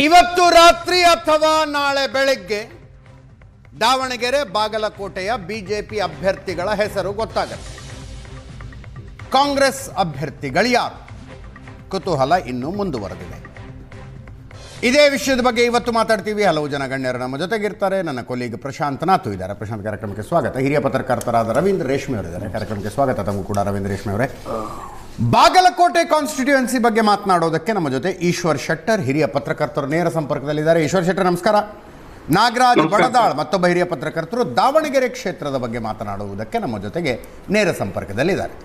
ಇವತ್ತು ರಾತ್ರಿ ಅಥವಾ ನಾಳೆ ಬೆಳಗ್ಗೆ ದಾವಣಗೆರೆ ಬಾಗಲಕೋಟೆಯ ಬಿಜೆಪಿ ಅಭ್ಯರ್ಥಿಗಳ ಹೆಸರು ಗೊತ್ತಾಗುತ್ತೆ. ಕಾಂಗ್ರೆಸ್ ಅಭ್ಯರ್ಥಿಗಳು ಯಾರು? ಕುತೂಹಲ ಇನ್ನೂ ಮುಂದುವರೆದಿದೆ. ಇದೇ ವಿಷಯದ ಬಗ್ಗೆ ಇವತ್ತು ಮಾತಾಡ್ತೀವಿ. ಹಲವು ಜನ ಗಣ್ಯರು ನಮ್ಮ ಜೊತೆಗಿರ್ತಾರೆ. ನನ್ನ ಕೊಲೀಗ್ ಪ್ರಶಾಂತ್ ನಾಥು ಇದ್ದಾರೆ. ಪ್ರಶಾಂತ್, ಕಾರ್ಯಕ್ರಮಕ್ಕೆ ಸ್ವಾಗತ. ಹಿರಿಯ ಪತ್ರಕರ್ತರಾದ ರವೀಂದ್ರ ರೇಷ್ಮೆ ಅವರಿದ್ದಾರೆ. ಕಾರ್ಯಕ್ರಮಕ್ಕೆ ಸ್ವಾಗತ. ತಮಗೂ ಕೂಡ ರವೀಂದ್ರ ರೇಷ್ಮೆ ಅವರೇ. ಬಾಗಲಕೋಟೆ ಕಾನ್ಸ್ಟಿಟ್ಯೂಯೆನ್ಸಿ ಬಗ್ಗೆ ಮಾತನಾಡೋದಕ್ಕೆ ನಮ್ಮ ಜೊತೆ ಈಶ್ವರ್ ಶೆಟ್ಟರ್, ಹಿರಿಯ ಪತ್ರಕರ್ತರು, ನೇರ ಸಂಪರ್ಕದಲ್ಲಿದ್ದಾರೆ. ಈಶ್ವರ್ ಶೆಟ್ಟರ್, ನಮಸ್ಕಾರ. ನಾಗರಾಜ್ ಬಡದಾಳ್, ಮತ್ತೊಬ್ಬ ಹಿರಿಯ ಪತ್ರಕರ್ತರು, ದಾವಣಗೆರೆ ಕ್ಷೇತ್ರದ ಬಗ್ಗೆ ಮಾತನಾಡುವುದಕ್ಕೆ ನಮ್ಮ ಜೊತೆಗೆ ನೇರ ಸಂಪರ್ಕದಲ್ಲಿದ್ದಾರೆ.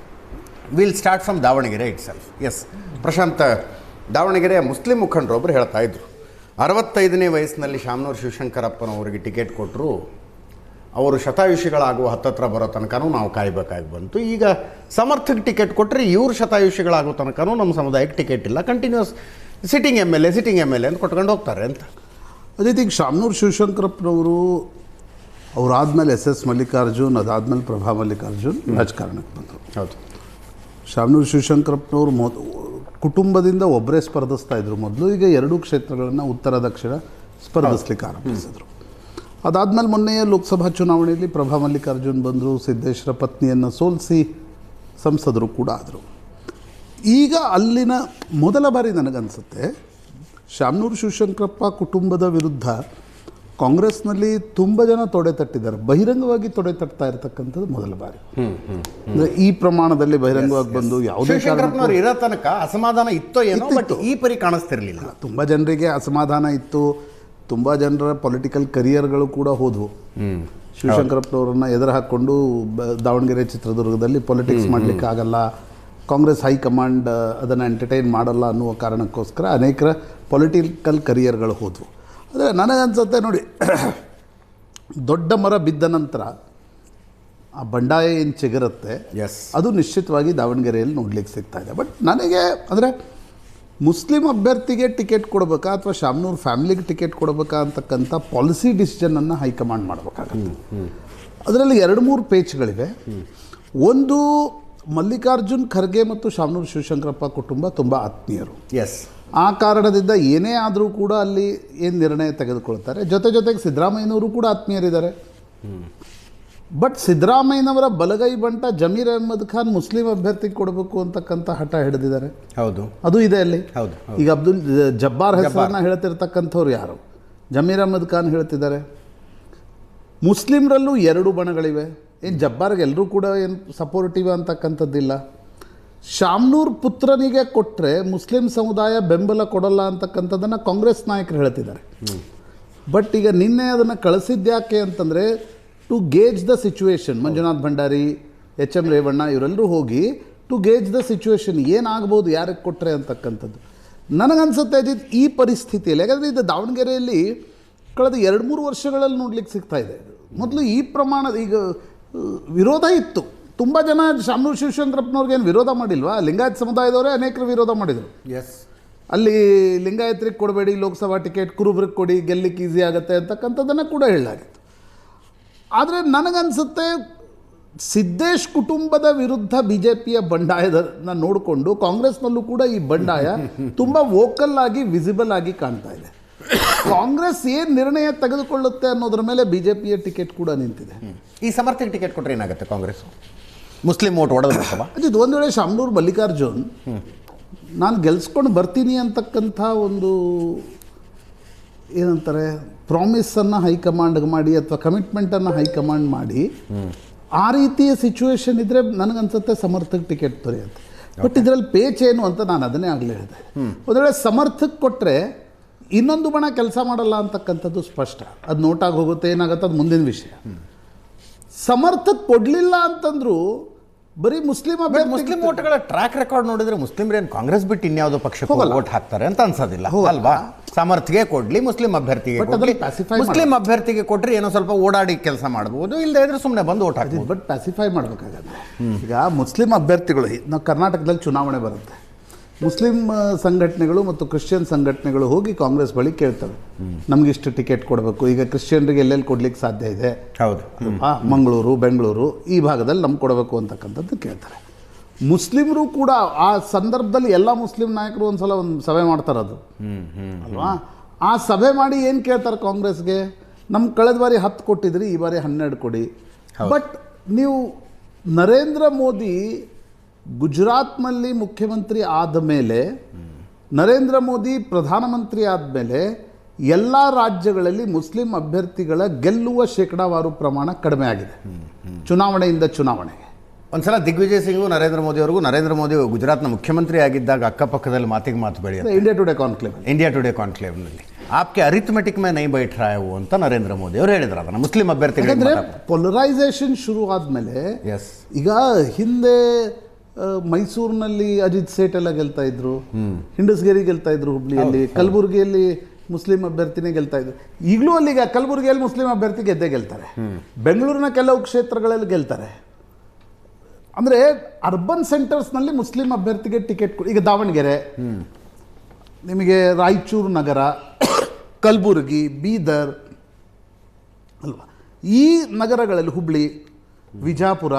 Will start from Davangere itself. S Prashanth, ದಾವಣಗೆರೆಯ ಮುಸ್ಲಿಂ ಮುಖಂಡರೊಬ್ಬರು ಹೇಳ್ತಾ ಇದ್ರು, 65ನೇ ವಯಸ್ಸಿನಲ್ಲಿ ಶಾಮನೂರು ಶಿವಶಂಕರಪ್ಪನವರಿಗೆ ಟಿಕೆಟ್ ಕೊಟ್ಟರು, ಅವರು ಶತಾಯುಷಿಗಳಾಗುವ ಹತ್ತತ್ರ ಬರೋ ತನಕನೂ ನಾವು ಕಾಯಬೇಕಾಗಿ ಬಂತು. ಈಗ ಸಮರ್ಥಕ್ಕೆ ಟಿಕೆಟ್ ಕೊಟ್ಟರೆ ಇವರು ಶತಾಯುಷಿಗಳಾಗೋ ತನಕನೂ ನಮ್ಮ ಸಮುದಾಯಕ್ಕೆ ಟಿಕೆಟ್ ಇಲ್ಲ, continuous sitting M L A ಅಂತ ಕೊಟ್ಕೊಂಡು ಹೋಗ್ತಾರೆ ಅಂತ. ಅದೇ ರೀತಿ ಈಗ ಶಿವಶಂಕರಪ್ಪನವರು ಅವರಾದಮೇಲೆ SS ಮಲ್ಲಿಕಾರ್ಜುನ್, ಅದಾದಮೇಲೆ ಪ್ರಭಾ ಮಲ್ಲಿಕಾರ್ಜುನ್ ರಾಜಕಾರಣಕ್ಕೆ ಬಂದರು. ಹೌದು. ಶಾಮನೂರು ಶಿವಶಂಕರಪ್ಪನವರು ಕುಟುಂಬದಿಂದ ಒಬ್ಬರೇ ಸ್ಪರ್ಧಿಸ್ತಾ ಇದ್ರು ಮೊದಲು. ಈಗ 2 ಕ್ಷೇತ್ರಗಳನ್ನು ಉತ್ತರ ದಕ್ಷಿಣ ಸ್ಪರ್ಧಿಸ್ಲಿಕ್ಕೆ ಆರಂಭಿಸಿದರು. ಅದಾದಮೇಲೆ ಮೊನ್ನೆಯ ಲೋಕಸಭಾ ಚುನಾವಣೆಯಲ್ಲಿ ಪ್ರಭಾ ಮಲ್ಲಿಕಾರ್ಜುನ್ ಬಂದರು, ಸಿದ್ದೇಶ್ವರ ಪತ್ನಿಯನ್ನು ಸೋಲಿಸಿ ಸಂಸದರು ಕೂಡ ಆದರು. ಈಗ ಅಲ್ಲಿನ ಮೊದಲ ಬಾರಿ ನನಗನ್ಸುತ್ತೆ ಶಾಮನೂರು ಶಿವಶಂಕರಪ್ಪ ಕುಟುಂಬದ ವಿರುದ್ಧ ಕಾಂಗ್ರೆಸ್ನಲ್ಲಿ ತುಂಬ ಜನ ತೊಡೆ ತಟ್ಟಿದ್ದಾರೆ. ಬಹಿರಂಗವಾಗಿ ತೊಡೆ ತಟ್ತಾ ಇರತಕ್ಕಂಥದ್ದು ಮೊದಲ ಬಾರಿ. ಅಂದರೆ ಈ ಪ್ರಮಾಣದಲ್ಲಿ ಬಹಿರಂಗವಾಗಿ ಬಂದು ಯಾವುದೇ ಕಾರಣಕ್ಕೂ ಇರೋ ತನಕ ಅಸಮಾಧಾನ ಇತ್ತೋ ಏನೋ, ಬಟ್ ಈ ಪರಿ ಕಾಣಿಸ್ತಿರಲಿಲ್ಲ. ತುಂಬ ಜನರಿಗೆ ಅಸಮಾಧಾನ ಇತ್ತು. ತುಂಬ ಜನರ ಪೊಲಿಟಿಕಲ್ ಕರಿಯರ್ಗಳು ಕೂಡ ಹೋದವು. ಶಿವಶಂಕರಪ್ಪನವ್ರನ್ನ ಎದುರು ಹಾಕ್ಕೊಂಡು ದಾವಣಗೆರೆ ಚಿತ್ರದುರ್ಗದಲ್ಲಿ ಪೊಲಿಟಿಕ್ಸ್ ಮಾಡಲಿಕ್ಕೆ ಆಗಲ್ಲ, ಕಾಂಗ್ರೆಸ್ ಹೈಕಮಾಂಡ್ ಅದನ್ನು ಎಂಟರ್ಟೈನ್ ಮಾಡಲ್ಲ ಅನ್ನುವ ಕಾರಣಕ್ಕೋಸ್ಕರ ಅನೇಕರ ಪೊಲಿಟಿಕಲ್ ಕರಿಯರ್ಗಳು ಹೋದವು. ಆದರೆ ನನಗನ್ಸುತ್ತೆ ನೋಡಿ, ದೊಡ್ಡ ಮರ ಬಿದ್ದ ನಂತರ ಆ ಬಂಡಾಯ ಏನು ಚಿಗುರುತ್ತೆ, ಅದು ನಿಶ್ಚಿತವಾಗಿ ದಾವಣಗೆರೆಯಲ್ಲಿ ನೋಡ್ಲಿಕ್ಕೆ ಸಿಗ್ತಾ ಇದೆ. ಬಟ್ ನನಗೆ ಅಂದರೆ ಮುಸ್ಲಿಂ ಅಭ್ಯರ್ಥಿಗೆ ಟಿಕೆಟ್ ಕೊಡಬೇಕಾ ಅಥವಾ ಶಾಮನೂರು ಫ್ಯಾಮಿಲಿಗೆ ಟಿಕೆಟ್ ಕೊಡಬೇಕಾ ಅಂತಕ್ಕಂಥ ಪಾಲಿಸಿ ಡಿಸಿಷನನ್ನು ಹೈಕಮಾಂಡ್ ಮಾಡಬೇಕಾಗತ್ತೆ. ಅದರಲ್ಲಿ 2-3 ಪೇಚ್ಗಳಿವೆ. ಒಂದು, ಮಲ್ಲಿಕಾರ್ಜುನ್ ಖರ್ಗೆ ಮತ್ತು ಶಾಮನೂರು ಶಿವಶಂಕರಪ್ಪ ಕುಟುಂಬ ತುಂಬ ಆತ್ಮೀಯರು. ಆ ಕಾರಣದಿಂದ ಏನೇ ಆದರೂ ಕೂಡ ಅಲ್ಲಿ ಏನು ನಿರ್ಣಯ ತೆಗೆದುಕೊಳ್ತಾರೆ. ಜೊತೆಗೆ ಸಿದ್ದರಾಮಯ್ಯನವರು ಕೂಡ ಆತ್ಮೀಯರಿದ್ದಾರೆ. ಬಟ್ ಸಿದ್ದರಾಮಯ್ಯನವರ ಬಲಗೈ ಬಂಟ ಜಮೀರ್ ಅಹ್ಮದ್ ಖಾನ್ ಮುಸ್ಲಿಂ ಅಭ್ಯರ್ಥಿಗೆ ಕೊಡಬೇಕು ಅಂತಕ್ಕಂಥ ಹಠ ಹಿಡಿದಿದ್ದಾರೆ. ಹೌದು, ಅದು ಇದೆ ಅಲ್ಲಿ. ಹೌದು. ಈಗ ಅಬ್ದುಲ್ ಜಬ್ಬಾರ್ ಹೆಸರನ್ನ ಹೇಳ್ತಿರ್ತಕ್ಕಂಥವ್ರು ಯಾರು? ಜಮೀರ್ ಅಹ್ಮದ್ ಖಾನ್ ಹೇಳ್ತಿದ್ದಾರೆ. ಮುಸ್ಲಿಮರಲ್ಲೂ 2 ಬಣಗಳಿವೆ. ಏನು ಜಬ್ಬಾರ್ಗೆ ಎಲ್ಲರೂ ಕೂಡ ಏನು ಸಪೋರ್ಟಿವ್ ಅಂತಕ್ಕಂಥದ್ದಿಲ್ಲ. ಶಾಮನೂರ್ ಪುತ್ರನಿಗೆ ಕೊಟ್ಟರೆ ಮುಸ್ಲಿಂ ಸಮುದಾಯ ಬೆಂಬಲ ಕೊಡಲ್ಲ ಅಂತಕ್ಕಂಥದ್ದನ್ನು ಕಾಂಗ್ರೆಸ್ ನಾಯಕರು ಹೇಳ್ತಿದ್ದಾರೆ. ಬಟ್ ಈಗ ನಿನ್ನೆ ಅದನ್ನು ಕಳಿಸಿದ್ಯಾಕೆ ಅಂತಂದರೆ to gauge the situation. Manjunath Bhandari, HM Revanna ಇವರೆಲ್ಲರೂ ಹೋಗಿ ಟು ಗೇಜ್ ದ ಸಿಚುವೇಶನ್, ಏನಾಗ್ಬೋದು ಯಾರಿಗೆ ಕೊಟ್ಟರೆ ಅಂತಕ್ಕಂಥದ್ದು. ನನಗನ್ಸುತ್ತೆ ಈ ಪರಿಸ್ಥಿತಿಯಲ್ಲಿ, ಯಾಕಂದರೆ ಇದು ದಾವಣಗೆರೆಯಲ್ಲಿ ಕಳೆದ 2-3 ವರ್ಷಗಳಲ್ಲಿ ನೋಡ್ಲಿಕ್ಕೆ ಸಿಗ್ತಾ ಇದೆ. ಮೊದಲು ಈ ಪ್ರಮಾಣದ ಈಗ ವಿರೋಧ ಇತ್ತು. ತುಂಬ ಜನ ಶಾಮನೂರು ಶಿವಶಂಕರಪ್ಪನವ್ರಿಗೇನು ವಿರೋಧ ಮಾಡಿಲ್ವಾ? ಲಿಂಗಾಯತ್ ಸಮುದಾಯದವರೇ ಅನೇಕರು ವಿರೋಧ ಮಾಡಿದರು. ಅಲ್ಲಿ ಲಿಂಗಾಯತ್ರಿಗೆ ಕೊಡಬೇಡಿ ಲೋಕಸಭಾ ಟಿಕೆಟ್, ಕುರುಬ್ರಿಗೆ ಕೊಡಿ, ಗೆಲ್ಲಿಕ್ಕೆ ಈಸಿ ಆಗುತ್ತೆ ಅಂತಕ್ಕಂಥದ್ದನ್ನು ಕೂಡ ಹೇಳಲಾಗಿತ್ತು. ಆದರೆ ನನಗನ್ಸುತ್ತೆ ಸಿದ್ದೇಶ್ ಕುಟುಂಬದ ವಿರುದ್ಧ BJPಯ ಬಂಡಾಯದನ್ನು ನೋಡಿಕೊಂಡು ಕಾಂಗ್ರೆಸ್ನಲ್ಲೂ ಕೂಡ ಈ ಬಂಡಾಯ ತುಂಬ ವೋಕಲ್ ಆಗಿ, ವಿಸಿಬಲ್ ಆಗಿ ಕಾಣ್ತಾ ಇದೆ. ಕಾಂಗ್ರೆಸ್ ಏನು ನಿರ್ಣಯ ತೆಗೆದುಕೊಳ್ಳುತ್ತೆ ಅನ್ನೋದ್ರ ಮೇಲೆ BJPಯ ಟಿಕೆಟ್ ಕೂಡ ನಿಂತಿದೆ. ಈ ಸಮರ್ಥಕ್ಕೆ ಟಿಕೆಟ್ ಕೊಟ್ಟರೆ ಏನಾಗುತ್ತೆ? ಕಾಂಗ್ರೆಸ್ ಮುಸ್ಲಿಂ ಓಟ್ ಹೊಡೆದವಾ? ಇದು ಒಂದು ವೇಳೆ ಶಾಮನೂರು ಮಲ್ಲಿಕಾರ್ಜುನ್ ನಾನು ಗೆಲ್ಸ್ಕೊಂಡು ಬರ್ತೀನಿ ಅಂತಕ್ಕಂಥ ಒಂದು ಏನಂತಾರೆ ಪ್ರಾಮಿಸನ್ನು ಹೈಕಮಾಂಡ್ಗೆ ಮಾಡಿ ಅಥವಾ ಕಮಿಟ್ಮೆಂಟನ್ನು ಹೈಕಮಾಂಡ್ ಮಾಡಿ ಆ ರೀತಿಯ ಸಿಚುವೇಶನ್ ಇದ್ದರೆ ನನಗನ್ಸುತ್ತೆ ಸಮರ್ಥಕ್ಕೆ ಟಿಕೆಟ್ ದೊರೆಯುತ್ತೆ. ಬಟ್ ಇದರಲ್ಲಿ ಪೇಚ್ ಏನು ಅಂತ ನಾನು ಅದನ್ನೇ ಆಗಲೇ ಹೇಳಿದೆ. ಒಂದು ವೇಳೆ ಸಮರ್ಥಕ್ಕೆ ಕೊಟ್ಟರೆ ಇನ್ನೊಂದು ಬಣ ಕೆಲಸ ಮಾಡಲ್ಲ ಅಂತಕ್ಕಂಥದ್ದು ಸ್ಪಷ್ಟ. ಅದು ನೋಟಾಗಿ ಹೋಗುತ್ತೆ, ಏನಾಗುತ್ತೆ ಅದು ಮುಂದಿನ ವಿಷಯ. ಸಮರ್ಥಕ್ಕೆ ಕೊಡಲಿಲ್ಲ ಅಂತಂದ್ರು ಬರೀ ಮುಸ್ಲಿಂ ಓಟ್ಗಳ ಟ್ರ್ಯಾಕ್ ರೆಕಾರ್ಡ್ ನೋಡಿದ್ರೆ ಮುಸ್ಲಿಮ್ರೇನು ಕಾಂಗ್ರೆಸ್ ಬಿಟ್ಟು ಇನ್ಯಾವುದೋ ಪಕ್ಷಕ್ಕೆ ಓಟ್ ಹಾಕ್ತಾರೆ ಅಂತ ಅನ್ಸೋದಿಲ್ಲ ಅಲ್ವಾ? ಸಮರ್ಥಿಗೆ ಕೊಡ್ಲಿ, ಮುಸ್ಲಿಂ ಅಭ್ಯರ್ಥಿಗೆ ಕೊಡ್ಲಿ. ಮುಸ್ಲಿಂ ಅಭ್ಯರ್ಥಿಗೆ ಕೊಟ್ಟರೆ ಏನೋ ಸ್ವಲ್ಪ ಓಡಾಡಿ ಕೆಲಸ ಮಾಡ್ಬೋದು, ಇಲ್ಲದೆ ಇದ್ರೆ ಸುಮ್ಮನೆ ಬಂದು ಓಟ್ ಹಾಕ್ಬೋದು. ಬಟ್ ಪ್ಯಾಸಿಫೈ ಮಾಡಬೇಕಾಗತ್ತೆ. ಈಗ ಮುಸ್ಲಿಂ ಅಭ್ಯರ್ಥಿಗಳು, ನಾವು ಕರ್ನಾಟಕದಲ್ಲಿ ಚುನಾವಣೆ ಬರುತ್ತೆ, ಮುಸ್ಲಿಂ ಸಂಘಟನೆಗಳು ಮತ್ತು ಕ್ರಿಶ್ಚಿಯನ್ ಸಂಘಟನೆಗಳು ಹೋಗಿ ಕಾಂಗ್ರೆಸ್ ಬಳಿ ಕೇಳ್ತವೆ, ನಮಗಿಷ್ಟು ಟಿಕೆಟ್ ಕೊಡಬೇಕು. ಈಗ ಕ್ರಿಶ್ಚಿಯನ್ರಿಗೆ ಎಲ್ಲೆಲ್ಲಿ ಕೊಡ್ಲಿಕ್ಕೆ ಸಾಧ್ಯ ಇದೆ? ಹೌದು, ಮಂಗಳೂರು, ಬೆಂಗಳೂರು ಈ ಭಾಗದಲ್ಲಿ ನಮ್ಗೆ ಕೊಡಬೇಕು ಅಂತಕ್ಕಂಥದ್ದು ಕೇಳ್ತಾರೆ. ಮುಸ್ಲಿಮರು ಕೂಡ ಆ ಸಂದರ್ಭದಲ್ಲಿ ಎಲ್ಲ ಮುಸ್ಲಿಂ ನಾಯಕರು ಒಂದು ಸಲ ಒಂದು ಸಭೆ ಮಾಡ್ತಾರೆ, ಅದು ಅಲ್ವಾ? ಆ ಸಭೆ ಮಾಡಿ ಏನು ಕೇಳ್ತಾರೆ ಕಾಂಗ್ರೆಸ್ಗೆ? ನಮ್ಮ ಕಳೆದ ಬಾರಿ 10 ಕೊಟ್ಟಿದ್ರಿ, ಈ ಬಾರಿ 12 ಕೊಡಿ. ಬಟ್ ನೀವು ನರೇಂದ್ರ ಮೋದಿ ಗುಜರಾತ್ನಲ್ಲಿ ಮುಖ್ಯಮಂತ್ರಿ ಆದ ಮೇಲೆ, ನರೇಂದ್ರ ಮೋದಿ ಪ್ರಧಾನಮಂತ್ರಿ ಆದಮೇಲೆ ಎಲ್ಲ ರಾಜ್ಯಗಳಲ್ಲಿ ಮುಸ್ಲಿಂ ಅಭ್ಯರ್ಥಿಗಳ ಗೆಲ್ಲುವ ಶೇಕಡಾವಾರು ಪ್ರಮಾಣ ಕಡಿಮೆ ಆಗಿದೆ ಚುನಾವಣೆಯಿಂದ ಚುನಾವಣೆಗೆ. ಒಂದ್ಸಲ ದಿಗ್ವಿಜಯ್ ಸಿಂಗು ನರೇಂದ್ರ ಮೋದಿ ಅವರಿಗೂ, ನರೇಂದ್ರ ಮೋದಿ ಗುಜರಾತ್ನ ಮುಖ್ಯಮಂತ್ರಿ ಆಗಿದ್ದಾಗ ಅಕ್ಕಪಕ್ಕದಲ್ಲಿ ಮಾತಿಗೆ ಮಾತು ಬೆಳೆಯುತ್ತೆ. ಇಂಡಿಯಾ ಟುಡೇ ಕಾನ್ಕ್ಲೇವ್ನಲ್ಲಿ ಆಪ್ಕೆ ಅರಿಥಮೆಟಿಕ್ ಮೇ ನೈ ಬೈಟ್ ರहा है वो ಅಂತ ನರೇಂದ್ರ ಮೋದಿ ಅವರು ಹೇಳಿದ್ರು. ಅದನ್ನು ಮುಸ್ಲಿಂ ಅಭ್ಯರ್ಥಿಗಳಿಗೆ ಪೊಲರೈಸೇಷನ್ ಶುರು ಆದಮೇಲೆ, ಈಗ ಹಿಂದೆ ಮೈಸೂರಿನಲ್ಲಿ ಅಜಿತ್ ಸೇಠ್ ಎಲ್ಲ ಗೆಲ್ತಾ ಇದ್ರು, ಹಿಂಡಸ್ಗೇರಿ ಗೆಲ್ತಾ ಇದ್ರು, ಹುಬ್ಳಿಯಲ್ಲಿ, ಕಲಬುರಗಿಯಲ್ಲಿ ಮುಸ್ಲಿಂ ಅಭ್ಯರ್ಥಿನೇ ಗೆಲ್ತಾ ಇದ್ರು. ಈಗಲೂ ಅಲ್ಲಿಗ ಕಲಬುರಗಿಯಲ್ಲಿ ಮುಸ್ಲಿಂ ಅಭ್ಯರ್ಥಿ ಗೆದ್ದೇ ಗೆಲ್ತಾರೆ, ಬೆಂಗಳೂರಿನ ಕೆಲವು ಕ್ಷೇತ್ರಗಳಲ್ಲಿ ಗೆಲ್ತಾರೆ. ಅಂದರೆ ಅರ್ಬನ್ ಸೆಂಟರ್ಸ್ನಲ್ಲಿ ಮುಸ್ಲಿಂ ಅಭ್ಯರ್ಥಿಗೆ ಟಿಕೆಟ್ ಈಗ ದಾವಣಗೆರೆ, ನಿಮಗೆ ರಾಯಚೂರು ನಗರ, ಕಲಬುರಗಿ, ಬೀದರ್ ಅಲ್ವಾ, ಈ ನಗರಗಳಲ್ಲಿ, ಹುಬ್ಳಿ, ವಿಜಾಪುರ,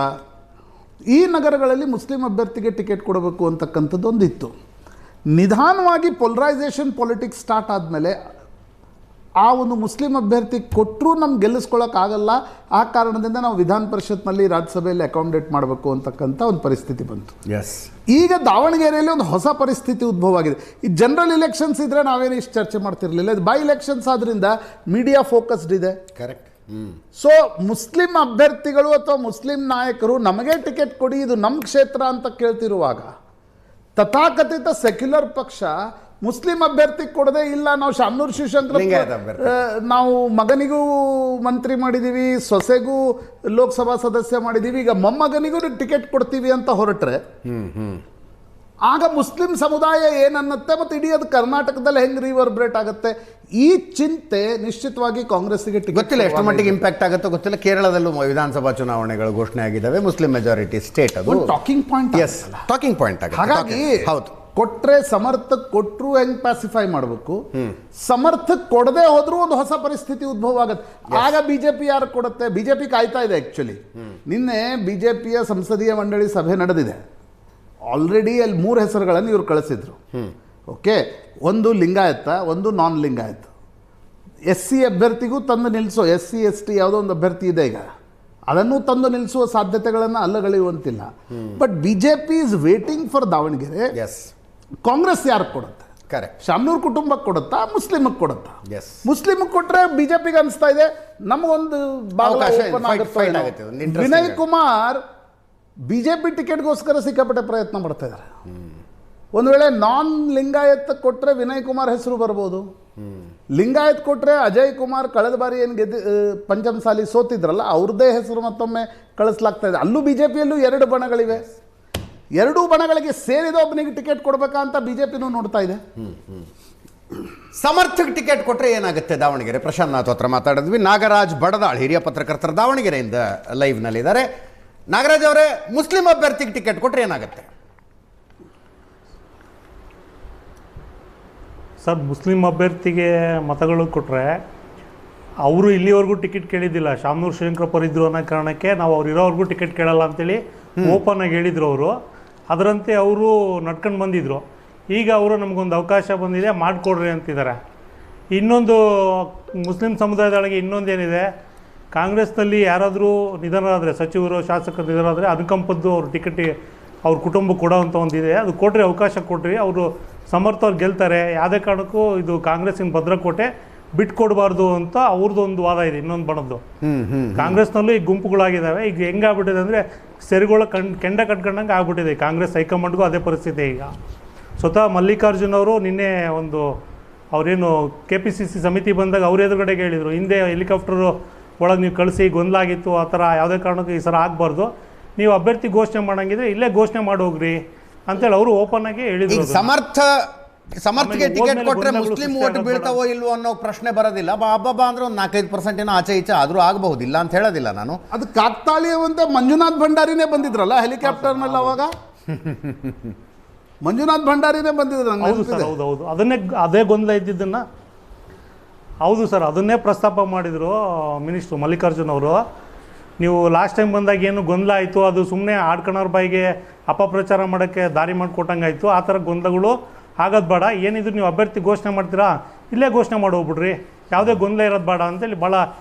ಈ ನಗರಗಳಲ್ಲಿ ಮುಸ್ಲಿಂ ಅಭ್ಯರ್ಥಿಗೆ ಟಿಕೆಟ್ ಕೊಡಬೇಕು ಅಂತಕ್ಕಂಥದ್ದು ಒಂದಿತ್ತು. ನಿಧಾನವಾಗಿ ಪೊಲರೈಸೇಷನ್ ಪಾಲಿಟಿಕ್ಸ್ ಸ್ಟಾರ್ಟ್ ಆದಮೇಲೆ ಆ ಒಂದು ಮುಸ್ಲಿಂ ಅಭ್ಯರ್ಥಿ ಕೊಟ್ಟರೂ ನಮ್ಗೆ ಗೆಲ್ಲಿಸ್ಕೊಳ್ಳೋಕ್ಕಾಗಲ್ಲ, ಆ ಕಾರಣದಿಂದ ನಾವು ವಿಧಾನ ಪರಿಷತ್ನಲ್ಲಿ, ರಾಜ್ಯಸಭೆಯಲ್ಲಿ ಅಕಾಮಿಡೇಟ್ ಮಾಡಬೇಕು ಅಂತಕ್ಕಂಥ ಒಂದು ಪರಿಸ್ಥಿತಿ ಬಂತು. ಈಗ ದಾವಣಗೆರೆಯಲ್ಲಿ ಒಂದು ಹೊಸ ಪರಿಸ್ಥಿತಿ ಉದ್ಭವ ಆಗಿದೆ. ಈ ಜನರಲ್ ಇಲೆಕ್ಷನ್ಸ್ ಇದ್ದರೆ ನಾವೇನು ಇಷ್ಟು ಚರ್ಚೆ ಮಾಡ್ತಿರಲಿಲ್ಲ, ಇದು ಬೈ ಇಲೆಕ್ಷನ್ಸ್ ಆದ್ರಿಂದ ಮೀಡಿಯಾ ಫೋಕಸ್ಡ್ ಇದೆ. ಕರೆಕ್ಟ್. ಸೊ ಮುಸ್ಲಿಂ ಅಭ್ಯರ್ಥಿಗಳು ಅಥವಾ ಮುಸ್ಲಿಂ ನಾಯಕರು ನಮಗೆ ಟಿಕೆಟ್ ಕೊಡಿ, ಇದು ನಮ್ಮ ಕ್ಷೇತ್ರ ಅಂತ ಕೇಳ್ತಿರುವಾಗ, ತಥಾಕಥಿತ ಸೆಕ್ಯುಲರ್ ಪಕ್ಷ ಮುಸ್ಲಿಂ ಅಭ್ಯರ್ಥಿ ಕೊಡದೆ, ಇಲ್ಲ ನಾವು ಶಾಮನೂರ್ ಶಿವಶಂಕರ್ ನಾವು ಮಗನಿಗೂ ಮಂತ್ರಿ ಮಾಡಿದ್ದೀವಿ, ಸೊಸೆಗೂ ಲೋಕಸಭಾ ಸದಸ್ಯ ಮಾಡಿದ್ದೀವಿ, ಈಗ ಮೊಮ್ಮಗನಿಗೂ ಟಿಕೆಟ್ ಕೊಡ್ತೀವಿ ಅಂತ ಹೊರಟ್ರೆ ಆಗ ಮುಸ್ಲಿಂ ಸಮುದಾಯ ಏನನ್ನತ್ತೆ ಮತ್ತು ಇಡೀ ಅದು ಕರ್ನಾಟಕದಲ್ಲಿ ಹೆಂಗೆ ರಿವರ್ಬ್ರೇಟ್ ಆಗುತ್ತೆ, ಈ ಚಿಂತೆ ನಿಶ್ಚಿತವಾಗಿ ಕಾಂಗ್ರೆಸ್ಸಿಗೆ ಗೊತ್ತಿಲ್ಲ ಎಷ್ಟು ಮಟ್ಟಿಗೆ ಇಂಪ್ಯಾಕ್ಟ್ ಆಗುತ್ತೋ ಗೊತ್ತಿಲ್ಲ. ಕೇರಳದಲ್ಲೂ ವಿಧಾನಸಭಾ ಚುನಾವಣೆಗಳು ಘೋಷಣೆ ಆಗಿದ್ದಾವೆ, ಮುಸ್ಲಿಂ ಮೆಜಾರಿಟಿ ಸ್ಟೇಟ್, ಅದು ಟಾಕಿಂಗ್ ಪಾಯಿಂಟ್. ಟಾಕಿಂಗ್ ಪಾಯಿಂಟ್ ಆಗುತ್ತೆ. ಹಾಗಾಗಿ ಹೌದು, ಕೊಟ್ರೆ ಸಮರ್ಥಕ್ ಕೊಟ್ಟರು ಹೆಂಗ್ ಪ್ಯಾಸಿಫೈ ಮಾಡಬೇಕು, ಸಮರ್ಥಕ್ ಕೊಡದೆ ಹೋದ್ರೂ ಒಂದು ಹೊಸ ಪರಿಸ್ಥಿತಿ ಉದ್ಭವ ಆಗುತ್ತೆ. ಆಗ ಬಿಜೆಪಿ ಯಾರು ಕೊಡುತ್ತೆ? ಬಿಜೆಪಿ ಕಾಯ್ತಾ ಇದೆ. ಆಕ್ಚುಲಿ ನಿನ್ನೆ ಬಿಜೆಪಿಯ ಸಂಸದೀಯ ಮಂಡಳಿ ಸಭೆ ನಡೆದಿದೆ. ಆಲ್ರೆಡಿ ಅಲ್ಲಿ 3 ಹೆಸರುಗಳನ್ನು ಇವ್ರು ಕಳಿಸಿದ್ರು. ಓಕೆ, ಒಂದು ಲಿಂಗಾಯತ, ಒಂದು ನಾನ್ ಲಿಂಗಾಯತ. SC ಅಭ್ಯರ್ಥಿಗೂ ತಂದು ನಿಲ್ಲಿಸೋ, SC ST ಯಾವುದೋ ಒಂದು ಅಭ್ಯರ್ಥಿ ಇದೆ, ಈಗ ಅದನ್ನು ತಂದು ನಿಲ್ಲಿಸುವ ಸಾಧ್ಯತೆಗಳನ್ನು ಅಲ್ಲಗಳೆಯುವಂತಿಲ್ಲ. But BJP is waiting for Davangere. Congress ಯಾರು ಕೊಡುತ್ತೆ? ಕರೆಕ್ಟ್. ಶಾಮನೂರ್ ಕುಟುಂಬಕ್ಕೆ ಕೊಡುತ್ತಾ, ಮುಸ್ಲಿಮ್ಗೆ ಕೊಡುತ್ತಾ? ಮುಸ್ಲಿಮ್ಗೆ ಕೊಟ್ಟರೆ ಬಿಜೆಪಿಗೆ ಅನಿಸ್ತಾ ಇದೆ ನಮಗೊಂದು ವಿನಯ್ ಕುಮಾರ್ ಬಿಜೆಪಿ ಟಿಕೆಟ್ಗೋಸ್ಕರ ಸಿಕ್ಕಾಪಟ್ಟೆ ಪ್ರಯತ್ನ ಮಾಡ್ತಾ ಇದ್ದಾರೆ. ಒಂದು ವೇಳೆ ನಾನ್ ಲಿಂಗಾಯತ್ ಕೊಟ್ಟರೆ ವಿನಯ್ ಕುಮಾರ್ ಹೆಸರು ಬರ್ಬೋದು. ಲಿಂಗಾಯತ್ ಕೊಟ್ಟರೆ ಅಜಯ್ ಕುಮಾರ್ ಕಳೆದ ಬಾರಿ ಏನು ಪಂಚಮಸಾಲಿ ಸೋತಿದ್ರಲ್ಲ, ಅವ್ರದ್ದೇ ಹೆಸರು ಮತ್ತೊಮ್ಮೆ ಕಳಿಸ್ಲಾಗ್ತಾ ಇದೆ. ಅಲ್ಲೂ ಬಿಜೆಪಿಯಲ್ಲೂ 2 ಬಣಗಳಿವೆ. 2 ಬಣಗಳಿಗೆ ಸೇರಿದ ಒಬ್ಬನಿಗೆ ಟಿಕೆಟ್ ಕೊಡಬೇಕಾ ಅಂತ ಬಿಜೆಪಿನೂ ನೋಡ್ತಾ ಇದೆ. ಸಮರ್ಥಕ್ಕೆ ಟಿಕೆಟ್ ಕೊಟ್ಟರೆ ಏನಾಗುತ್ತೆ ದಾವಣಗೆರೆ? ಪ್ರಶಾಂತ್ ನಾಥ್ ಹತ್ರ ಮಾತಾಡಿದ್ವಿ. ನಾಗರಾಜ್ ಬಡದಾಳ್ ಹಿರಿಯ ಪತ್ರಕರ್ತರು ದಾವಣಗೆರೆಯಿಂದ ಲೈವ್ನಲ್ಲಿದ್ದಾರೆ. ನಾಗರಾಜ್ ಅವರೇ, ಮುಸ್ಲಿಂ ಅಭ್ಯರ್ಥಿಗೆ ಟಿಕೆಟ್ ಕೊಟ್ಟರೆ ಏನಾಗುತ್ತೆ ಸರ್? ಮುಸ್ಲಿಂ ಅಭ್ಯರ್ಥಿಗೆ ಮತಗಳು ಕೊಟ್ಟರೆ, ಅವರು ಇಲ್ಲಿವರೆಗೂ ಟಿಕೆಟ್ ಕೇಳಿದ್ದಿಲ್ಲ. ಶಾಮನೂರ್ ಶಿವಶಂಕರಪ್ಪ ಇದ್ರು ಅನ್ನೋ ಕಾರಣಕ್ಕೆ ನಾವು ಅವ್ರು ಇರೋವರೆಗೂ ಟಿಕೆಟ್ ಕೇಳಲ್ಲ ಅಂತೇಳಿ ಓಪನ್ ಆಗಿ ಹೇಳಿದರು ಅವರು. ಅದರಂತೆ ಅವರು ನಡ್ಕೊಂಡು ಬಂದಿದ್ರು. ಈಗ ಅವರು ನಮಗೊಂದು ಅವಕಾಶ ಬಂದಿದೆ, ಮಾಡಿಕೊಡ್ರಿ ಅಂತಿದ್ದಾರೆ. ಇನ್ನೊಂದು ಮುಸ್ಲಿಂ ಸಮುದಾಯದೊಳಗೆ ಇನ್ನೊಂದೇನಿದೆ, ಕಾಂಗ್ರೆಸ್ನಲ್ಲಿ ಯಾರಾದರೂ ನಿಧನರಾದರೆ, ಸಚಿವರು ಶಾಸಕರು ನಿಧನರಾದರೆ ಅನುಕಂಪದ್ದು ಅವ್ರ ಟಿಕೆಟ್ ಅವ್ರ ಕುಟುಂಬಕ್ಕೆ ಕೊಡೋವಂಥ ಒಂದಿದೆ. ಅದು ಕೊಟ್ಟರೆ, ಅವಕಾಶ ಕೊಟ್ಟರೆ ಅವರು ಸಮರ್ಥವ್ರು ಗೆಲ್ತಾರೆ. ಯಾವುದೇ ಕಾರಣಕ್ಕೂ ಇದು ಕಾಂಗ್ರೆಸ್ಸಿನ ಭದ್ರಕೋಟೆ ಬಿಟ್ಕೊಡ್ಬಾರ್ದು ಅಂತ ಅವ್ರದ್ದು ಒಂದು ವಾದ ಇದೆ. ಇನ್ನೊಂದು ಬಣದ್ದು ಕಾಂಗ್ರೆಸ್ನಲ್ಲೂ ಈಗ ಗುಂಪುಗಳಾಗಿದ್ದಾವೆ. ಈಗ ಹೆಂಗಾಗ್ಬಿಟ್ಟಿದೆ ಅಂದರೆ ಸೆರೆಗಳ ಕೆಂಡ ಕಟ್ಕೊಂಡಂಗೆ ಆಗ್ಬಿಟ್ಟಿದೆ. ಕಾಂಗ್ರೆಸ್ ಹೈಕಮಾಂಡ್ಗೂ ಅದೇ ಪರಿಸ್ಥಿತಿ. ಈಗ ಸ್ವತಃ ಮಲ್ಲಿಕಾರ್ಜುನ್ ಅವರು ನಿನ್ನೆ ಒಂದು ಅವರೇನು KPCC ಸಮಿತಿ ಬಂದಾಗ ಅವ್ರ ಎದುರುಗಡೆಗೆ ಹೇಳಿದರು, ಹಿಂದೆ ಹೆಲಿಕಾಪ್ಟರು ಒಳಗೆ ನೀವು ಕಳಿಸಿ ಗೊಂದಲ ಆಗಿತ್ತು, ಆ ಥರ ಯಾವುದೇ ಕಾರಣಕ್ಕೂ ಈ ಸಲ ಆಗಬಾರ್ದು, ನೀವು ಅಭ್ಯರ್ಥಿ ಘೋಷಣೆ ಮಾಡೋಂಗಿದ್ರೆ ಇಲ್ಲೇ ಘೋಷಣೆ ಮಾಡೋಗ್ರಿ ಅಂತೇಳಿ ಅವರು ಓಪನ್ ಆಗಿ ಹೇಳಿದ್ರು. ಸಮರ್ಥಗೆ ಟಿಕೆಟ್ ಕೊಟ್ಟರೆ ಮುಸ್ಲಿಂ ಓಟ್ ಬೀಳ್ತಾವೋ ಇಲ್ವೋ ಅನ್ನೋ ಪ್ರಶ್ನೆ ಬರೋದಿಲ್ಲ. ಹಬ್ಬ ಅಂದ್ರೆ ಒಂದು 4-5% ಏನೋ ಆಚೆ ಈಚೆ ಆದರೂ ಆಗಬಹುದಿಲ್ಲ ಅಂತ ಹೇಳೋದಿಲ್ಲ ನಾನು. ಅದು ಕಾಕ್ತಾಳೀಯವಂತೆ ಮಂಜುನಾಥ್ ಭಂಡಾರಿನೇ ಬಂದಿದ್ರಲ್ಲ ಹೆಲಿಕಾಪ್ಟರ್ನಲ್ಲಿ, ಅವಾಗ ಮಂಜುನಾಥ್ ಭಂಡಾರಿನೇ ಬಂದಿದ್ರು. ಹೌದು ಸರ್, ಹೌದು. ಅದೇ ಗೊಂದಲ ಇದ್ದಿದ್ದನ್ನು ಹೌದು ಸರ್, ಅದನ್ನೇ ಪ್ರಸ್ತಾಪ ಮಾಡಿದರು ಮಿನಿಸ್ಟ್ರು ಮಲ್ಲಿಕಾರ್ಜುನ್ ಅವರು. ನೀವು ಲಾಸ್ಟ್ ಟೈಮ್ ಬಂದಾಗ ಏನು ಗೊಂದಲ ಆಯಿತು, ಅದು ಸುಮ್ಮನೆ ಆಡ್ಕಣವ್ರ ಬಾಯಿಗೆ ಅಪಪ್ರಚಾರ ಮಾಡೋಕ್ಕೆ ದಾರಿ ಮಾಡಿಕೊಟ್ಟಂಗಾಯಿತು. ಆ ಥರ ಗೊಂದಲಗಳು ಆಗೋದು ಬೇಡ. ಏನಿದ್ರು ನೀವು ಅಭ್ಯರ್ಥಿ ಘೋಷಣೆ ಮಾಡ್ತೀರಾ, ಇಲ್ಲೇ ಘೋಷಣೆ ಮಾಡಿ ಹೋಗ್ಬಿಡ್ರಿ, ಯಾವುದೇ ಗೊಂದಲ ಇರೋದು ಬೇಡ ಅಂತೇಳಿ ಭಾಳ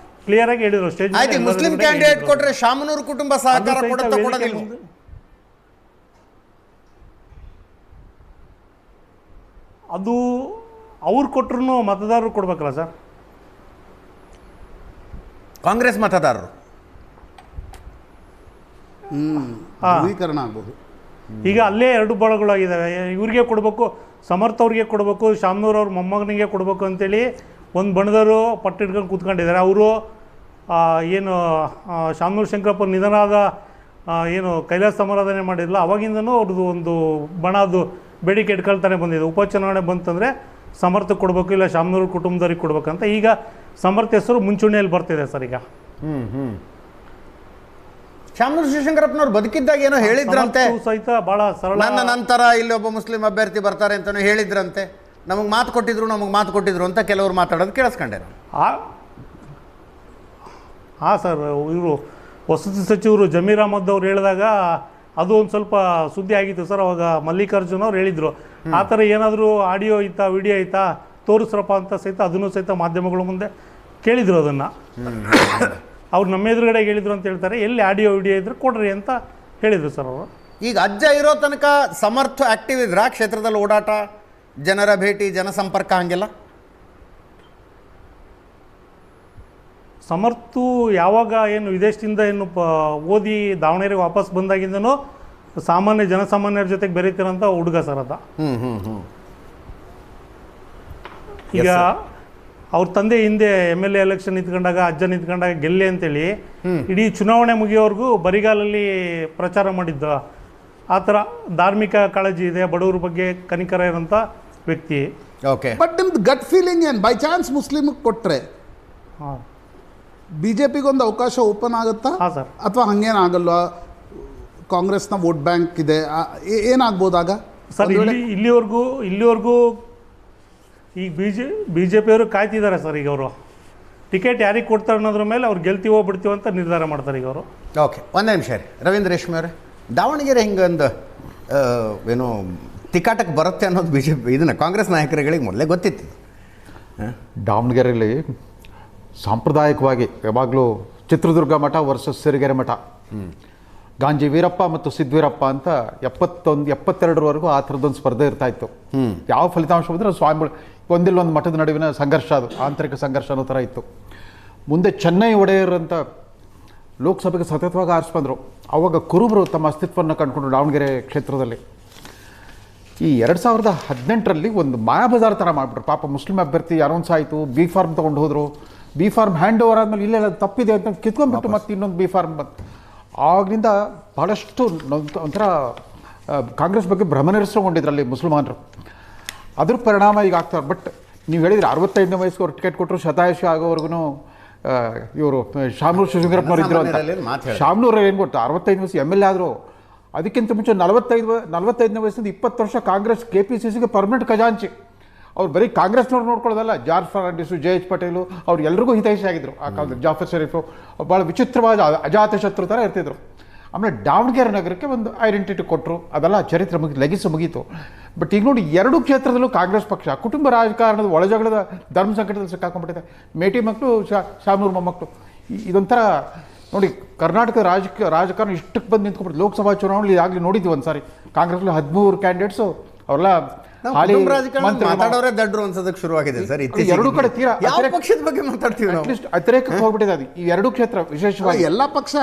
ಕ್ಲಿಯರಾಗಿ ಹೇಳಿದರು ಸ್ಟೇಜ್. ಆಯ್ತು, ಮುಸ್ಲಿಂ ಕ್ಯಾಂಡಿಡೇಟ್ ಕೊಟ್ರೆ ಶಾಮನೂರು ಕುಟುಂಬ ಸಹಕಾರ ಕೊಡೋದಿಲ್ಲ? ಅದು ಅವ್ರು ಕೊಟ್ಟರು ಮತದಾರರು ಕೊಡ್ಬೇಕಲ್ಲ ಸರ್. ಕಾಂಗ್ರೆಸ್ ಮತದಾರರು ಧ್ರುವೀಕರಣ ಆಗ್ಬೋದು. ಈಗ ಅಲ್ಲೇ ಎರಡು ಬಳಗಳಾಗಿದ್ದಾವೆ. ಇವ್ರಿಗೆ ಕೊಡಬೇಕು, ಸಮರ್ಥ ಅವ್ರಿಗೆ ಕೊಡಬೇಕು, ಶಾಮನೂರ್ ಅವ್ರ ಮೊಮ್ಮಗನಿಗೆ ಕೊಡಬೇಕು ಅಂತೇಳಿ ಒಂದು ಬಣದವರು ಪಟ್ಟಿಡ್ಕೊಂಡು ಕೂತ್ಕೊಂಡಿದ್ದಾರೆ. ಅವರು ಏನು ಶಾಮನೂರ್ ಶಂಕರಪ್ಪ ನಿಧನಾದ ಏನು ಕೈಲಾಸ ಸಮಾರಾಧನೆ ಮಾಡಿರಲಿಲ್ಲ, ಅವಾಗಿಂದನೂ ಅವ್ರದ್ದು ಒಂದು ಬಣದ್ದು ಬೇಡಿಕೆ ಇಟ್ಕೊಳ್ತಾನೆ ಬಂದಿದೆ. ಉಪಚುನಾವಣೆ ಬಂತಂದರೆ ಸಮರ್ಥ ಕೊಡಬೇಕು, ಇಲ್ಲ ಶಾಮನೂರ್ ಕುಟುಂಬದವ್ರಿಗೆ ಕೊಡ್ಬೇಕಂತ. ಈಗ ಸಮರ್ಥ ಹೆಸರು ಮುಂಚೂಣಿಯಲ್ಲಿ ಬರ್ತಿದೆ ಸರ್. ಈಗ ಶಾಮನೂರು ಶಿವಶಂಕರಪ್ಪನವ್ರು ಬದುಕಿದ್ದಾಗ ಏನೋ ಹೇಳಿದ್ರಂತೆ, ಸಹಿತ ಭಾಳ ಸರಳ, ನನ್ನ ನಂತರ ಇಲ್ಲೊಬ್ಬ ಮುಸ್ಲಿಂ ಅಭ್ಯರ್ಥಿ ಬರ್ತಾರೆ ಅಂತಲೂ ಹೇಳಿದ್ರಂತೆ, ನಮಗೆ ಮಾತು ಕೊಟ್ಟಿದ್ರು ಅಂತ ಕೆಲವರು ಮಾತಾಡೋದು ಕೇಳಿಸ್ಕೊಂಡೆ. ಹಾಂ ಸರ್, ಇವರು ವಸತಿ ಸಚಿವರು ಜಮೀರ್ ಅಹಮದ್ ಅವ್ರು ಹೇಳಿದಾಗ ಅದು ಒಂದು ಸ್ವಲ್ಪ ಸುದ್ದಿ ಆಗಿತ್ತು ಸರ್. ಅವಾಗ ಮಲ್ಲಿಕಾರ್ಜುನ್ ಅವ್ರು ಹೇಳಿದರು, ಆ ಥರ ಏನಾದರೂ ಆಡಿಯೋ ಐತಾ ವಿಡಿಯೋ ಐತಾ ತೋರಿಸ್ರಪ್ಪ ಅಂತ ಸಹಿತ ಅದನ್ನು ಸಹಿತ ಮಾಧ್ಯಮಗಳ ಮುಂದೆ ಕೇಳಿದರು. ಅದನ್ನು ಅವ್ರು ನಮ್ಮ ಎದುರುಗಡೆ ಹೇಳಿದ್ರು ಅಂತ ಹೇಳ್ತಾರೆ. ಎಲ್ಲಿ ಆಡಿಯೋ ವಿಡಿಯೋ ಇದ್ರೆ ಕೊಡ್ರಿ ಅಂತ ಹೇಳಿದರು ಸರ್ ಅವರು. ಈಗ ಅಜ್ಜ ಇರೋ ತನಕ ಸಮರ್ಥ ಆಕ್ಟಿವ್ ಇದ್ರ ಕ್ಷೇತ್ರದಲ್ಲಿ ಓಡಾಟ, ಜನರ ಭೇಟಿ, ಜನಸಂಪರ್ಕ ಹಂಗೆಲ್ಲ? ಸಮರ್ಥು ಯಾವಾಗ ಏನು ವಿದೇಶದಿಂದ ಏನು ಓದಿ ದಾವಣಗೆರೆಗೆ ವಾಪಸ್ ಬಂದಾಗಿಂದನೂ ಜನಸಾಮಾನ್ಯರ ಜೊತೆಗೆ ಬೆರೀತಿರೋಂಥ ಹುಡುಗ ಸರ್ ಅದ. ಈಗ ಅವ್ರ ತಂದೆ ಹಿಂದೆ MLA ಎಲೆಕ್ಷನ್ ನಿಂತ್ಕೊಂಡಾಗ, ಅಜ್ಜ ನಿಂತ್ಕೊಂಡಾಗ ಗೆಲ್ಲಿ ಅಂತೇಳಿ ಇಡೀ ಚುನಾವಣೆ ಮುಗಿಯೋವರೆಗೂ ಬರಿಗಾಲಲ್ಲಿ ಪ್ರಚಾರ ಮಾಡಿದ್ದ. ಆ ಥರ ಧಾರ್ಮಿಕ ಕಾಳಜಿ ಇದೆ, ಬಡವರ ಬಗ್ಗೆ ಕನಿಕರ ಇರೋಂಥ ವ್ಯಕ್ತಿ. ಓಕೆ, ಬಟ್ ನಿಮ್ದು ಗಟ್ ಫೀಲಿಂಗ್ ಏನು, ಬೈ ಚಾನ್ಸ್ ಮುಸ್ಲಿಮ್ಗೆ ಕೊಟ್ಟರೆ ಹಾಂ BJPಗೆ ಒಂದು ಅವಕಾಶ ಓಪನ್ ಆಗುತ್ತಾ? ಹಾಂ ಸರ್. ಅಥವಾ ಹಂಗೇನಾಗಲ್ವಾ? ಕಾಂಗ್ರೆಸ್ನ ವೋಟ್ ಬ್ಯಾಂಕ್ ಇದೆ, ಏನಾಗ್ಬೋದಾಗ ಸರ್? ಇಲ್ಲಿವರೆಗೂ ಈಗ BJP ಅವರು ಕಾಯ್ತಿದ್ದಾರೆ ಸರ್. ಈಗ ಅವರು ಟಿಕೆಟ್ ಯಾರಿಗೆ ಕೊಡ್ತಾರೆ ಅನ್ನೋದ್ರ ಮೇಲೆ ಅವ್ರು ಗೆಲ್ತೀವೋ ಬಿಡ್ತೀವೋ ಅಂತ ನಿರ್ಧಾರ ಮಾಡ್ತಾರೆ ಈಗ ಅವರು. ಓಕೆ, ಒಂದೇ ನಿಮಿಷ ರೀ ರವೀಂದ್ರ ರೇಷ್ಮೆ ಅವರೇ. ದಾವಣಗೆರೆ ಹಿಂಗೊಂದು ಏನು ತಿಕ್ಕಾಟಕ್ಕೆ ಬರುತ್ತೆ ಅನ್ನೋದು BJP ಇದನ್ನು ಕಾಂಗ್ರೆಸ್ ನಾಯಕರುಗಳಿಗೆ ಮೊದಲೇ ಗೊತ್ತಿತ್ತು. ದಾವಣಗೆರೆಯಲ್ಲಿ ಸಾಂಪ್ರದಾಯಿಕವಾಗಿ ಯಾವಾಗಲೂ ಚಿತ್ರದುರ್ಗ ಮಠ ವರ್ಸಸ್ ಸಿರಿಗೆರೆ ಮಠ, ಗಾಂಜಿ ವೀರಪ್ಪ ಮತ್ತು ಸಿದ್ವೀರಪ್ಪ ಅಂತ 72ರವರೆಗೂ ಆ ಥರದ್ದೊಂದು ಸ್ಪರ್ಧೆ ಇರ್ತಾ ಇತ್ತು. ಯಾವ ಫಲಿತಾಂಶ ಬಂದರೆ ಸ್ವಾಮಿಗಳು ಒಂದಿಲ್ಲೊಂದು ಮಠದ ನಡುವಿನ ಸಂಘರ್ಷ, ಅದು ಆಂತರಿಕ ಸಂಘರ್ಷ ಅನ್ನೋ ಥರ ಇತ್ತು. ಮುಂದೆ ಚೆನ್ನೈ ಒಡೆಯರ್ ಅಂತ ಲೋಕಸಭೆಗೆ ಸತತವಾಗಿ ಆರಿಸ್ಬಂದರು. ಆವಾಗ ಕುರುಬರು ತಮ್ಮ ಅಸ್ತಿತ್ವವನ್ನು ಕಂಡುಕೊಂಡು ದಾವಣಗೆರೆ ಕ್ಷೇತ್ರದಲ್ಲಿ ಈ 2018ರಲ್ಲಿ ಒಂದು ಮಾಯಾಬಜಾರ್ ಥರ ಮಾಡಿಬಿಟ್ರು. ಪಾಪ ಮುಸ್ಲಿಂ ಅಭ್ಯರ್ಥಿ ಅನೌನ್ಸ್ ಆಯಿತು, B ಫಾರ್ಮ್ ತೊಗೊಂಡು ಹೋದರು. B ಫಾರ್ಮ್ ಹ್ಯಾಂಡ್ ಓವರ್ ಆದಮೇಲೆ ಇಲ್ಲೆಲ್ಲ ತಪ್ಪಿದೆ ಅಂತ ಕಿತ್ಕೊಂಡ್ಬಿಟ್ಟು ಮತ್ತೆ ಇನ್ನೊಂದು B ಫಾರ್ಮ್ ಬಂತು. ಆಗಲಿಂದ ಭಾಳಷ್ಟು ಒಂಥರ ಕಾಂಗ್ರೆಸ್ ಬಗ್ಗೆ ಭ್ರಮನಿರಸಗೊಂಡಿದ್ರಲ್ಲಿ ಮುಸಲ್ಮಾನರು. ಅದ್ರ ಪರಿಣಾಮ ಈಗ ಆಗ್ತಾರೆ. ಬಟ್ ನೀವು ಹೇಳಿದ್ರೆ 65ನೇ ವಯಸ್ಸಿಗೆ ಅವ್ರು ಟಿಕೆಟ್ ಕೊಟ್ಟರು, ಶತಾಯುಷಿ ಆಗೋವರೆಗೂ ಇವರು ಶಾಮನೂರು ಶಿವಶಂಕರಪ್ಪನವ್ರು ಇದ್ರು ಅಂತ. ಶಾಮನೂರು ಏನು ಕೊಟ್ಟು 65 ವಯಸ್ಸು MLA ಆದರು. ಅದಕ್ಕಿಂತ ಮುಂಚೆ 45ನೇ ವಯಸ್ಸಿಂದ 20 ವರ್ಷ ಕಾಂಗ್ರೆಸ್ KPCCಗೆ ಪರ್ಮನೆಂಟ್ ಖಜಾಂಚಿ. ಅವ್ರು ಬರೀ ಕಾಂಗ್ರೆಸ್ನವ್ರು ನೋಡ್ಕೊಳ್ಳೋದಲ್ಲ, ಜಾರ್ಜ್ ಫರ್ನಾಂಡಿಸು, JH ಪಟೇಲು ಅವ್ರು ಎಲ್ರಿಗೂ ಹಿತೈಷಿ ಆಗಿದ್ರು ಆ ಕಾಲದಲ್ಲಿ. ಜಾಫರ್ ಶರೀಫು ಭಾಳ ವಿಚಿತ್ರವಾದ ಅಜಾತ ಶತ್ರು ಥರ ಇರ್ತಿದ್ರು. ಆಮೇಲೆ ದಾವಣಗೆರೆ ನಗರಕ್ಕೆ ಒಂದು ಐಡೆಂಟಿಟಿ ಕೊಟ್ಟರು. ಅದೆಲ್ಲ ಚರಿತ್ರೆ ಲೆಗಿಸಿ ಮುಗೀತು. ಬಟ್ ಈಗ ನೋಡಿ, ಎರಡೂ ಕ್ಷೇತ್ರದಲ್ಲೂ ಕಾಂಗ್ರೆಸ್ ಪಕ್ಷ ಕುಟುಂಬ ರಾಜಕಾರಣದ ಒಳಜಗಳದ ಧರ್ಮ ಸಂಕಟದಲ್ಲಿ ಸಿಕ್ಕಾಕೊಂಡ್ಬಿಟ್ಟಿದೆ. ಮೇಟಿ ಮಕ್ಕಳು, ಶಾಮನೂರು ಮೊಮ್ಮಕ್ಕಳು. ಇದೊಂಥರ ನೋಡಿ, ಕರ್ನಾಟಕದ ರಾಜಕಾರಣ ಇಷ್ಟಕ್ಕೆ ಬಂದು ನಿಂತ್ಕೊಂಡ್ಬಿಟ್ಟು. ಲೋಕಸಭಾ ಚುನಾವಣೆಯಲ್ಲಿ ಆಗಲಿ ನೋಡಿದ್ವಿ ಒಂದು ಸಾರಿ, ಕಾಂಗ್ರೆಸ್ಲಿ 13 ಕ್ಯಾಂಡಿಡೇಟ್ಸು ಅವರೆಲ್ಲ ಮಾತಾಡೋರೇ ದಡ್ರು ಅನ್ಸೋದಕ್ಕೆ ಶುರುವಾಗಿದೆ ಸರ್. ಎರಡು ಕಡೆ ತೀರಾ ಪಕ್ಷದ ಬಗ್ಗೆ ಮಾತಾಡ್ತೀವಿ, ಅಟ್ಲೀಸ್ಟ್ ಅತಿರೇಕಕ್ಕೆ ಹೋಗ್ಬಿಟ್ಟಿದೆ ಅದು. ಈ ಎರಡು ಕ್ಷೇತ್ರ ವಿಶೇಷವಾಗಿ ಎಲ್ಲ ಪಕ್ಷ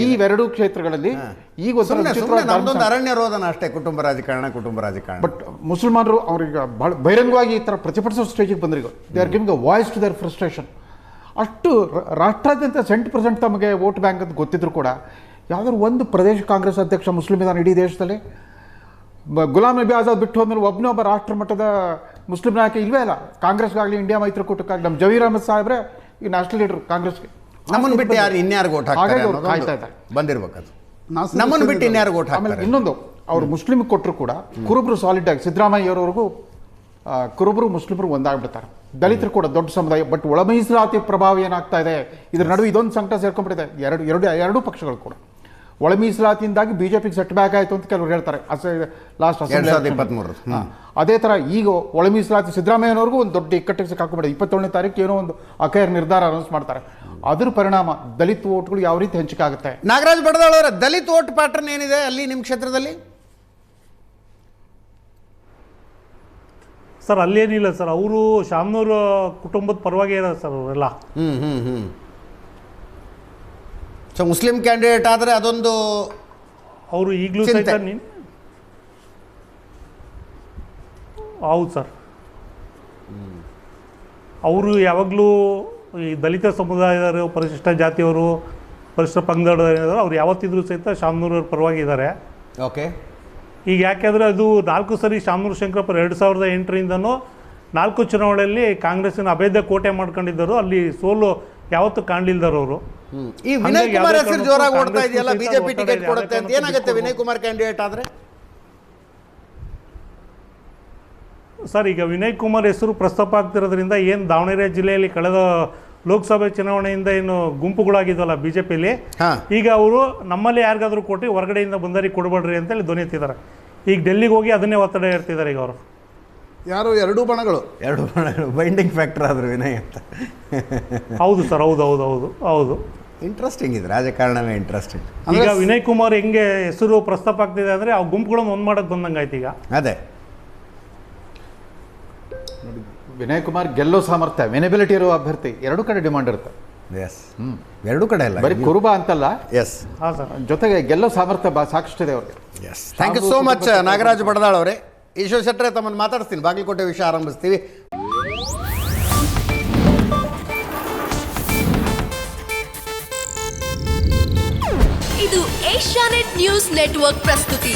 ಈ ಎರಡು ಕ್ಷೇತ್ರಗಳಲ್ಲಿ ಈಗ ಒಂದು ಅರಣ್ಯ ರೋದನ ಅಷ್ಟೇ, ಕುಟುಂಬ ರಾಜಕಾರಣ. ಬಟ್ ಮುಸಲ್ಮಾನರು ಅವ್ರಿಗೆ ಬಹಳ ಬಹಿರಂಗವಾಗಿ ಈ ಥರ ಪ್ರತಿಭಟಿಸೋ ಸ್ಟೇಜಿಗೆ ಬಂದ್ರಿಗ. They are giving a voice to their frustration. ಅಷ್ಟು ರಾಷ್ಟ್ರಾದ್ಯಂತ 70% ತಮಗೆ ವೋಟ್ ಬ್ಯಾಂಕ್ ಅಂತ ಗೊತ್ತಿದ್ರು ಕೂಡ ಯಾವುದಾದ್ರು ಒಂದು ಪ್ರದೇಶ ಕಾಂಗ್ರೆಸ್ ಅಧ್ಯಕ್ಷ ಮುಸ್ಲಿಂ ಇದ್ದಾನೆ ಇಡೀ ದೇಶದಲ್ಲಿ? ಗುಲಾಂ ನಬಿ ಆಜಾದ್ ಬಿಟ್ಟು ಹೋದ್ಮೇಲೆ ಒಬ್ಬ ರಾಷ್ಟ್ರ ಮಟ್ಟದ ಮುಸ್ಲಿಂ ನಾಯಕ ಇಲ್ವೇ ಇಲ್ಲ. ಕಾಂಗ್ರೆಸ್ಗಾಗಲಿ ಇಂಡಿಯಾ ಮೈತ್ರಿಕೂಟಕ್ಕಾಗಲಿ ನಮ್ಮ ಜಮೀರ್ ಅಹಮದ್ ಸಾಹೇಬ್ರೆ ಈಗ ನ್ಯಾಷನಲ್ ಲೀಡರ್ ಕಾಂಗ್ರೆಸ್ಗೆ. ನಮ್ಮನ್ನು ಬಿಟ್ಟು ಯಾರು ಇನ್ಯಾರು ಓಟ್ ಹಾಕ್ತಾರೆ ಬಂದಿರ್ಬೇಕದು. ನಮ್ಮನ್ನು ಬಿಟ್ಟು ಇನ್ಯಾರು ಓಟ್ ಹಾಕ್ತಾರೆ. ಆಮೇಲೆ ಇನ್ನೊಂದು, ಅವರು ಮುಸ್ಲಿಮ್ಗೆ ಕೊಟ್ಟರು ಕೂಡ ಕುರುಬರು ಸಾಲಿಡ್ ಆಗಿ ಸಿದ್ದರಾಮಯ್ಯವರವರೆಗೂ ಕುರುಬರು ಮುಸ್ಲಿಮರು ಒಂದಾಗ್ಬಿಡ್ತಾರೆ. ದಲಿತರು ಕೂಡ ದೊಡ್ಡ ಸಮುದಾಯ. ಬಟ್ ಒಳ ಮೀಸಲಾತಿ ಪ್ರಭಾವ ಏನಾಗ್ತಾ ಇದೆ, ಇದ್ರ ನಡುವೆ ಇದೊಂದು ಸಂಕಟ ಸೇರ್ಕೊಂಡ್ಬಿಟ್ಟಿದೆ ಎರಡೂ ಪಕ್ಷಗಳು ಕೂಡ. ಒಳ ಮೀಸಲಾತಿಯಿಂದಾಗಿ ಬಿಜೆಪಿಗೆ ಸೆಟ್ ಬ್ಯಾಕ್ ಆಯಿತು ಅಂತ ಕೆಲವರು ಹೇಳ್ತಾರೆ ಲಾಸ್ಟ್ 2023. ಅದೇ ಥರ ಈಗ ಒಳ ಮೀಸಲಾತಿ ಸಿದ್ದರಾಮಯ್ಯನವ್ರಿಗೂ ಒಂದು ದೊಡ್ಡ ಇಕ್ಕಟ್ಟಿಗೆ ಸಿಕ್ಕಾಕೊಂಡ್ಬಿಟ್ಟಿದೆ. 27ನೇ ತಾರೀಕು ಏನೋ ಒಂದು ಅಖೈರ ನಿರ್ಧಾರ ಅನೌನ್ಸ್ ಮಾಡ್ತಾರೆ. ಅದ್ರ ಪರಿಣಾಮ ದಲಿತ ಓಟ್ಗಳು ಯಾವ ರೀತಿ ಹಂಚಿಕೆ ಆಗುತ್ತೆ? ನಾಗರಾಜ್ ಬಡದಾಳ್ ಅವರ ದಲಿತ ಓಟ್ ಪ್ಯಾಟರ್ನ್ ಏನಿದೆ ಅಲ್ಲಿ ನಿಮ್ಮ ಕ್ಷೇತ್ರದಲ್ಲಿ? ಸರ್ ಅಲ್ಲೇನಿಲ್ಲ ಸರ್, ಅವರು ಶಾಮನೂರು ಕುಟುಂಬದ ಪರವಾಗಿ ಇರೋದು ಸರ್ ಅವರೆಲ್ಲ. ಸೊ ಮುಸ್ಲಿಂ ಕ್ಯಾಂಡಿಡೇಟ್ ಆದರೆ ಅದೊಂದು ಅವರು ಈಗಲೂ ಚಿಂತೆ. ಸಹಿತ ಹೌದು ಸರ್, ಅವರು ಯಾವಾಗಲೂ ಈ ದಲಿತ ಸಮುದಾಯದವರು, ಪರಿಶಿಷ್ಟ ಜಾತಿಯವರು, ಪರಿಶಿಷ್ಟ ಪಂಗಡದವರು ಅವ್ರು ಯಾವತ್ತಿದ್ರೂ ಸಹಿತ ಶಾಮನೂರವ್ರ ಪರವಾಗಿದ್ದಾರೆ. ಓಕೆ. ಈಗ ಯಾಕೆಂದರೆ ಅದು 4 ಸರಿ ಶಾಮನೂರು ಶಂಕರಪ್ಪ 2008ರಿಂದನೂ 4 ಚುನಾವಣೆಯಲ್ಲಿ ಕಾಂಗ್ರೆಸ್ಸಿನ ಅಭೇದ್ಯ ಕೋಟೆ ಮಾಡ್ಕೊಂಡಿದ್ದರು. ಅಲ್ಲಿ ಸೋಲು ಯಾವತ್ತೂ ಕಾಣಲಿಲ್ದವರು. ಈ ವಿನಯ್ ಕುಮಾರ್ ಹೆಸರು ಜೋರಾಗಿ ಓಡ್ತಾ ಇದೆಯಲ್ಲ, ಬಿಜೆಪಿ ಟಿಕೆಟ್ ಕೊಡುತ್ತೆ ಅಂತ, ಏನಾಗುತ್ತೆ ವಿನಯ್ ಕುಮಾರ್ ಕ್ಯಾಂಡಿಡೇಟ್ ಆದರೆ? ಸರ್ ಈಗ ವಿನಯ್ ಕುಮಾರ್ ಹೆಸರು ಪ್ರಸ್ತಾಪ ಆಗ್ತಿರೋದ್ರಿಂದ ಏನು ದಾವಣಗೆರೆ ಜಿಲ್ಲೆಯಲ್ಲಿ ಕಳೆದ ಲೋಕಸಭೆ ಚುನಾವಣೆಯಿಂದ ಏನು ಗುಂಪುಗಳಾಗಿದ್ವಲ್ಲ ಬಿ ಜೆ ಪಿಲಿ, ಈಗ ಅವರು ನಮ್ಮಲ್ಲಿ ಯಾರಿಗಾದ್ರೂ ಕೊಟ್ಟು ಹೊರಗಡೆಯಿಂದ ಬಂದರಿಗೆ ಕೊಡಬೇಡ್ರಿ ಅಂತೇಳಿ ಧ್ವನಿ ಎತ್ತಿದ್ದಾರೆ. ಈಗ ಡೆಲ್ಲಿಗೆ ಹೋಗಿ ಅದನ್ನೇ ಒತ್ತಡ ಇರ್ತಿದ್ದಾರೆ ಈಗ ಅವರು. ಯಾರು ಎರಡೂ ಬಣಗಳು ಬೈಂಡಿಂಗ್ ಫ್ಯಾಕ್ಟರ್ ಆದರು ವಿನಯ್ ಅಂತ. ಹೌದು ಸರ್, ಹೌದು ಹೌದು ಹೌದು ಹೌದು. ಇಂಟ್ರೆಸ್ಟಿಂಗ್ ಇದೆ, ರಾಜಕಾರಣವೇ ಇಂಟ್ರೆಸ್ಟಿಂಗ್. ಈಗ ವಿನಯ್ ಕುಮಾರ್ ಹೆಂಗೆ ಹೆಸರು ಪ್ರಸ್ತಾಪ ಆಗ್ತಿದೆ ಅಂದರೆ ಆ ಗುಂಪುಗಳನ್ನು ಒಂದು ಮಾಡೋಕ್ಕೆ ಬಂದಂಗೆ ಆಯ್ತು ಈಗ. ಅದೇ ವಿನಯ್ ಕುಮಾರ್ ಗೆಲ್ಲೋ ಸಾಮರ್ಥ್ಯ, ವಿನೆಬಿಲಿಟಿ ಇರುವ ಅಭ್ಯರ್ಥಿ ಎರಡೂ ಕಡೆ ಡಿಮಾಂಡ್ ಇರುತ್ತೆ. ಎಸ್, ಎರಡೂ ಕಡೆ ಅಲ್ಲ, ಬರೀ ಕುರುಬ ಅಂತಲ್ಲ, ಎಸ್, ಹಾಂ ಸರ್, ಜೊತೆಗೆ ಗೆಲ್ಲೋ ಸಾಮರ್ಥ್ಯ ಸಾಕಷ್ಟಿದೆ ಅವ್ರಿಗೆ. Yes, thank you so much Nagaraj Badadal ಅವರೇ. ಈಶ್ವರ್ ಶೆಟ್ಟರೆ ತಮ್ಮನ್ನು ಮಾತಾಡ್ತೀನಿ, ಬಾಗಲಕೋಟೆ ವಿಷಯ ಆರಂಭಿಸ್ತೀವಿ. ಇದು ಏಷ್ಯಾನೆಟ್ ನ್ಯೂಸ್ ನೆಟ್ವರ್ಕ್ ಪ್ರಸ್ತುತಿ.